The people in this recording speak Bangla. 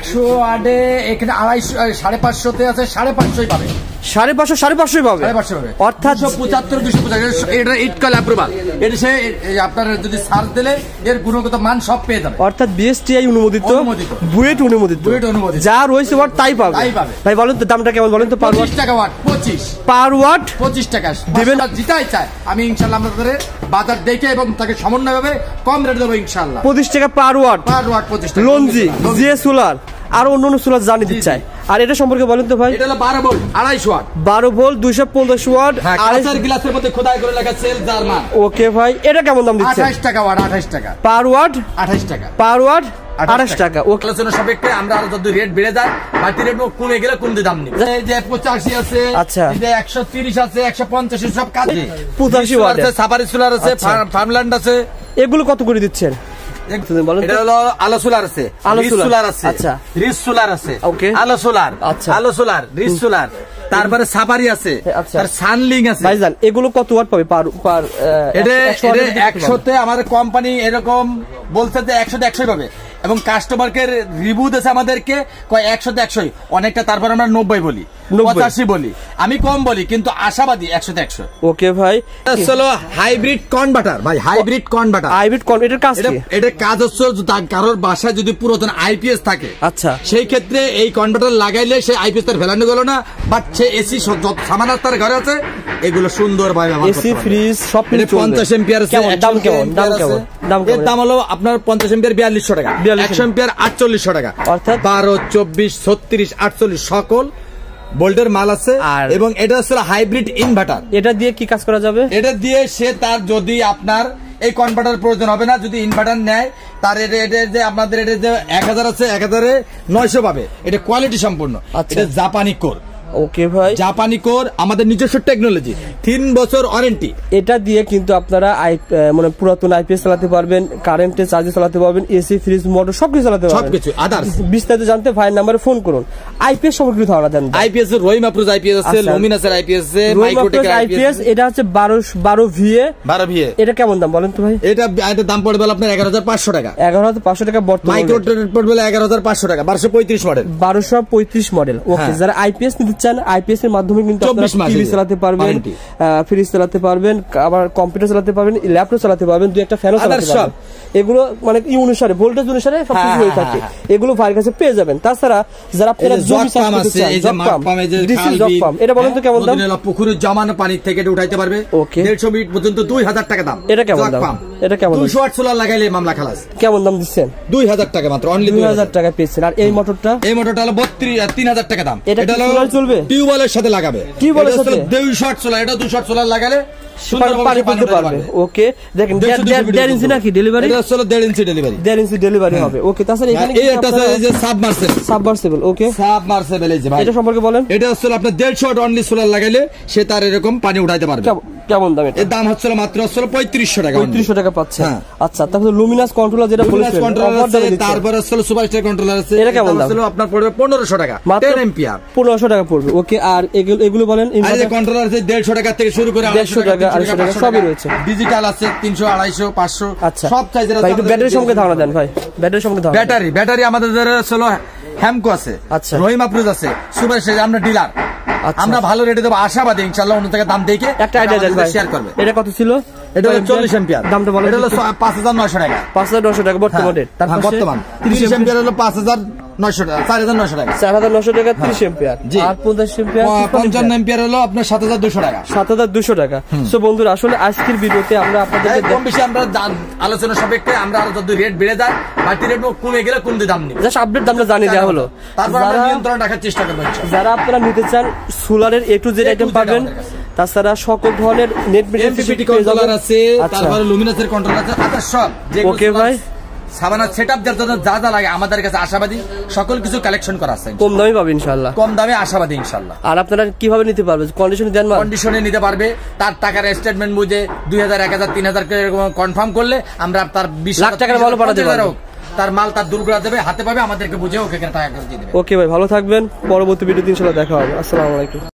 100 ওয়াটে এখানে 250 550 তে আছে 550 পাবে 550 পাবে অর্থাৎ 275 275 এটা ইট কল অ্যাপ্রুভাল এটা সে আপনারা যদি সার্চ দিলে এর গুণগত মান সব পেয়ে যাবে অর্থাৎ বিএসটিআই অনুমোদিত বুয়েট অনুমোদিত যা রয়েছে ওয়াট তাই পাবে ভাই বলেন তো দামটা কেমন বলেন তো পার ওয়াট 25 টাকা ওয়াট 25 পার ওয়াট 25 টাকা দিবেন জিতাই চাই আমি ইনশাআল্লাহ আপনাদের বাজার দেখে এবং তাকে সমন্বয়ভাবে কম রেট দেব ইনশাআল্লাহ 25 টাকা পার ওয়াট 25 টাকা লঞ্জি জি সোলার আর অন্য সোলার জানিয়ে দিতে চাই আর এটা সম্পর্কে বলেন তো ভাই এটা হলো 12 ভোল্ট 250 ওয়াট 12 ভোল্ট 250 ওয়াট আর গ্লাসের মধ্যে খোদাই করে লেখা সেল জার্মান ওকে ভাই এটা কেমন দাম দিচ্ছেন 28 টাকা ওয়াট 28 টাকা পার ওয়াট 28 টাকা পার ওয়াট 28 টাকা ওকে আলোচনা সাপেক্ষে আমরা আরো যদি রেট বেড়ে যায় বাড়তি রেট কমে গেলে কোন দাম নেই এই যে 85 আছে আচ্ছা এই যে 130 আছে 150 সব কাজ 85 ওয়াট আছে সাফারি সোলার আছে ফার্মল্যান্ড আছে এগুলো কত করে দিচ্ছেন এটা হলো আলো সোলার আছে রিস সোলার আছে আচ্ছা রিস সোলার আছে ওকে আলো সোলার আচ্ছা আলো সোলার রিস সোলার তারপরে সাফারি আছে আর সানলিং আছে ভাইজান এগুলো কত ওয়াট পাবে পার এটা 100 তে আমাদের কোম্পানি এরকম বলছে যে 100 তে 100 পাবে এবং কাস্টমারকে রিভিউ দিয়েছে আমাদেরকে কয় 100 তে 100 অনেকটা তারপর আমরা 90 বলি 85 বলি আমি কম বলি কিন্তু আশাবাদী 100 তে 100 ওকে ভাই চলো হাইব্রিড কনভার্টার ভাই হাইব্রিড কনভার্টার এটার কাজ কি এটার কাজ হচ্ছে কারোর বাসায় যদি পুরাতন আইপিএস থাকে আচ্ছা সেই ক্ষেত্রে এই কনভার্টার লাগাইলে সেই আইপিএস তার ভ্যালু গেল না বাট সে এসি সামান তার ঘরে আছে এগুলো সুন্দর ভাই এসি ফ্রিজ সব কিছু 50 এম্পিয়ার আছে দাম কেমন এর দাম হলো আপনার 50 এম্পিয়ার 4200 টাকা 100 এম্পিয়ার 4800 টাকা অর্থাৎ 12 24 36 48 সকল ভোল্টের মাল আছে এবং এটা হচ্ছে হাইব্রিড ইনভার্টার এটা দিয়ে কি কাজ করা যাবে এটা দিয়ে সে তার যদি আপনার এই কনভার্টার প্রয়োজন হবে না যদি ইনভার্টার নেয় তার এটা যে আপনাদের এটা যে 1000 আছে 1900 পাবে এটা কোয়ালিটি সম্পূর্ণ এটা জাপানি কোর ওকে ভাই জাপানি কোর আমাদের নিজস্ব টেকনোলজি 3 বছর ওয়ারেন্টি এটা দিয়ে কিন্তু আপনারা মানে পুরাতন আইপিএস চালাতে পারবেন কারেন্টে চার্জে চালাতে পারবেন এসি ফ্রিজ মোটর সবকিছু চালাতে পারবেন সবকিছু আদার্স বিস্তারিত জানতে ভাই নম্বরে ফোন করুন আইপিএস সম্পর্কে ধারণা দেন আইপিএস এর রহিম আপ্রোজ আইপিএস আছে লুমিনাসের আইপিএস আছে মাইক্রোটেক আইপিএস এটা হচ্ছে 12 ভিএ এটা কেমন দাম বলেন তো ভাই এটা দাম পড়বে আপনার 11500 টাকা 11500 টাকা বর্তমানে মাইক্রোটেক পড়বে 11500 টাকা 1235 মডেল 1235 মডেল ওকে যারা আইপিএস নিতে চান আইপিএস এর মাধ্যমে কিন্তু আপনারা টিভি চালাতে পারবেন ফ্রিজ চালাতে পারবেন আবার কম্পিউটার চালাতে পারবেন ল্যাপটপ চালাতে পারবেন দুই একটা ফ্যানও চালাতে পারবেন এগুলো মানে অনুসারে ভোল্টেজ অনুসারে সবকিছু হয়ে থাকে এগুলো ভাইয়ের কাছে পেয়ে যাবেন তাছাড়া যারা আপনারা জমি চাষ করতে চান জব পাম্প এটা বলেন তো কেমন দাম পুকুরের জমানো পানি থেকে এটা উঠাইতে পারবে 150 মিনিট পর্যন্ত 2000 টাকা দাম এটা কেমন দাম এটা কেমন 200 ওয়াট সোলার লাগাইলে মামলা খালাস কেমন দাম দিচ্ছেন 2000 টাকা মাত্র অনলি 2000 টাকা পেয়েছেন আর এই মোটরটা হলো 3000 টাকা দাম এটা সোলার চলবে টিউবওয়েলের সাথে লাগাবে টিউবওয়েলের সাথে 2 শট সোলার এটা 2 শট সোলার লাগালে পানি পেতে পারবে ওকে দেখেন 1.5 ইঞ্চি নাকি ডেলিভারি এটা হলো 1.5 ইঞ্চি ডেলিভারি 1.5 ইঞ্চি ডেলিভারি হবে ওকে তাছাড়া এখানে এটা আছে যে সাবমার্সিবল ওকে সাবমার্সিবল এই যে ভাই এটা সম্পর্কে বলেন এটা হলো আপনার 1.5 শট অনলি সোলার লাগাইলে সে তার এরকম পানি উঠাইতে পারবে কেমন দাম এটা এর দাম হচ্ছে মাত্র 3500 টাকা 3500 টাকা পাচ্ছে আচ্ছা তাহলে লুমিনাস কন্ট্রোলার যেটা বলেছেন তারপর হলো সুপারস্টার কন্ট্রোলার আছে এটা কেমন দাম হলো আপনার পড়বে 1500 টাকা 10 এম্পিয়ার 1500 টাকা পড়বে ওকে আর এগুলো বলেন এই যে কন্ট্রোলার আছে 150 টাকা থেকে শুরু করে 150 টাকা 250 টাকা সবই রয়েছে ডিজিটাল আছে 300 250 500 আচ্ছা সব সাইজের আছে ভাই একটু ব্যাটারির সঙ্গে ধারণা দেন ভাই ব্যাটারির সঙ্গে ধারণা ব্যাটারি আমাদের হলো হ্যামকো আছে আচ্ছা রহিম আপ্রোজ আছে সুপারস্টার আমরা ডিলার আমরা ভালো রেটে দেব আশাবাদী ইনশাআল্লাহ অন্য থেকে দাম দেখে একটা আইডিয়া দেন ভাই শেয়ার করবে এটা কত ছিল এটা 40 এম্পিয়ার দামটা বলেন এটা হলো 5900 টাকা 5900 টাকা বর্তমানে তারপর বর্তমান 30 এম্পিয়ার হলো 5900 টাকা 4900 টাকা 4900 টাকা 30 এম্পিয়ার আর 50 এম্পিয়ার 55 এম্পিয়ার হলো আপনার 7200 টাকা 7200 টাকা সো বন্ধুরা আসলে আজকের ভিডিওতে আমরা আপনাদেরকে কম বেশি আমরা আলোচনা সাপেক্ষে আমরা আরো যদি রেট বেড়ে যায় বাড়তি রেট কমে গেলে কোন দাম নেই জাস্ট আপডেট দামটা জানিয়ে দেওয়া হলো তারপর আমরা নিয়ন্ত্রণ রাখার চেষ্টা করব যারা আপনারা নিতে চান সোলারের A to Z আইটেম পাবেন তাছাড়া সকল ধরনের নেট এমপিপিটি কন্ট্রোলার আছে তারপরে লুমিনাসের কন্ট্রোলার আছে আদার সব ওকে ভাই সাবানা সেটআপ যার জন্য যা যা লাগে আমাদের কাছে আশাবাদী সকল কিছু কালেকশন করা আছে কম দামে পাবেন ইনশাআল্লাহ কম দামে আশাবাদী ইনশাআল্লাহ আর আপনারা কিভাবে নিতে পারবেন কন্ডিশনে দেন না কন্ডিশনে নিতে পারবে তার টাকার স্টেটমেন্ট বুঝে 2000 1000 3000 করে কনফার্ম করলে আমরা তার 20 লাখ টাকার মাল পাঠাতে পারবো তার মাল তার দুর্গা দেবে হাতে পাবে আমাদেরকে বুঝে ওকে টাকা করে দিয়ে দেবে ওকে ভাই ভালো থাকবেন পরবর্তী ভিডিওতে ইনশাআল্লাহ দেখা হবে আসসালামু আলাইকুম